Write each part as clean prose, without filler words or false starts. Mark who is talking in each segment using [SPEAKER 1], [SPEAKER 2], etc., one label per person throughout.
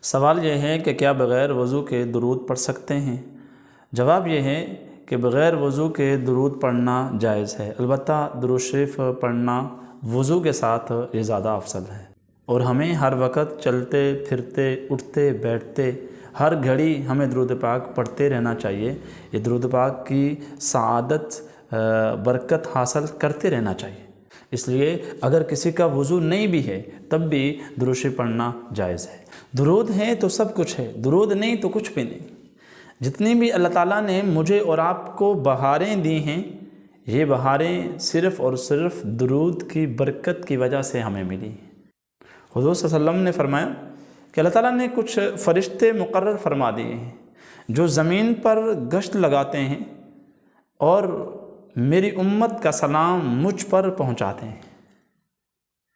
[SPEAKER 1] سوال یہ ہے کہ کیا بغیر وضو کے درود پڑھ سکتے ہیں؟ جواب یہ ہے کہ بغیر وضو کے درود پڑھنا جائز ہے، البتہ درود شریف پڑھنا وضو کے ساتھ یہ زیادہ افضل ہے، اور ہمیں ہر وقت چلتے پھرتے اٹھتے بیٹھتے ہر گھڑی ہمیں درود پاک پڑھتے رہنا چاہیے۔ یہ درود پاک کی سعادت برکت حاصل کرتے رہنا چاہیے، اس لیے اگر کسی کا وضو نہیں بھی ہے تب بھی درود شریف پڑھنا جائز ہے۔ درود ہے تو سب کچھ ہے، درود نہیں تو کچھ بھی نہیں۔ جتنی بھی اللہ تعالیٰ نے مجھے اور آپ کو بہاریں دی ہیں، یہ بہاریں صرف اور صرف درود کی برکت کی وجہ سے ہمیں ملی ہیں۔ حضور صلی اللہ علیہ وسلم نے فرمایا کہ اللہ تعالیٰ نے کچھ فرشتے مقرر فرما دیے ہیں جو زمین پر گشت لگاتے ہیں اور میری امت کا سلام مجھ پر پہنچاتے ہیں۔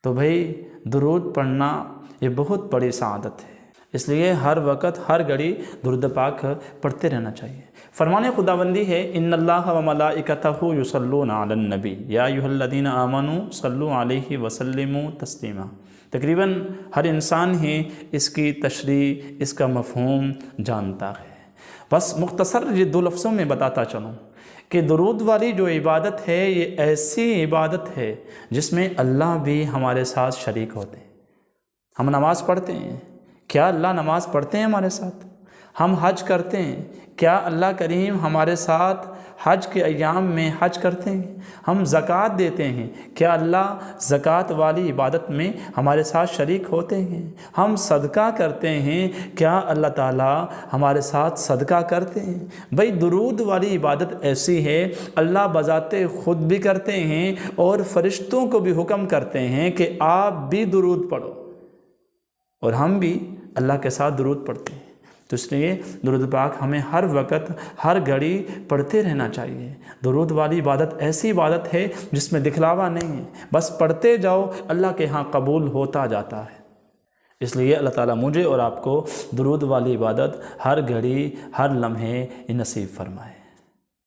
[SPEAKER 1] تو بھائی درود پڑھنا یہ بہت بڑی سعادت ہے، اس لیے ہر وقت ہر گھڑی درود پاک پڑھتے رہنا چاہیے۔ فرمان خداوندی ہے ان اللہ و ملائکتہ یصلون علی النبی یا ایھا الذین آمنوا صلوا علیہ وسلموا تسلیما۔ تقریباً ہر انسان ہی اس کی تشریح، اس کا مفہوم جانتا ہے۔ بس مختصر یہ دو لفظوں میں بتاتا چلوں کہ درود والی جو عبادت ہے یہ ایسی عبادت ہے جس میں اللہ بھی ہمارے ساتھ شریک ہوتے ہیں۔ ہم نماز پڑھتے ہیں، کیا اللہ نماز پڑھتے ہیں ہمارے ساتھ؟ ہم حج کرتے ہیں، کیا اللہ کریم ہمارے ساتھ حج کے ایام میں حج کرتے ہیں؟ ہم زکوٰۃ دیتے ہیں، کیا اللہ زکوٰۃ والی عبادت میں ہمارے ساتھ شریک ہوتے ہیں؟ ہم صدقہ کرتے ہیں، کیا اللہ تعالیٰ ہمارے ساتھ صدقہ کرتے ہیں؟ بھائی درود والی عبادت ایسی ہے، اللہ بذات خود بھی کرتے ہیں اور فرشتوں کو بھی حکم کرتے ہیں کہ آپ بھی درود پڑھو، اور ہم بھی اللہ کے ساتھ درود پڑھتے ہیں۔ تو اس لیے درود پاک ہمیں ہر وقت ہر گھڑی پڑھتے رہنا چاہیے۔ درود والی عبادت ایسی عبادت ہے جس میں دکھلاوا نہیں ہے، بس پڑھتے جاؤ، اللہ کے ہاں قبول ہوتا جاتا ہے۔ اس لیے اللہ تعالیٰ مجھے اور آپ کو درود والی عبادت ہر گھڑی ہر لمحے نصیب فرمائے۔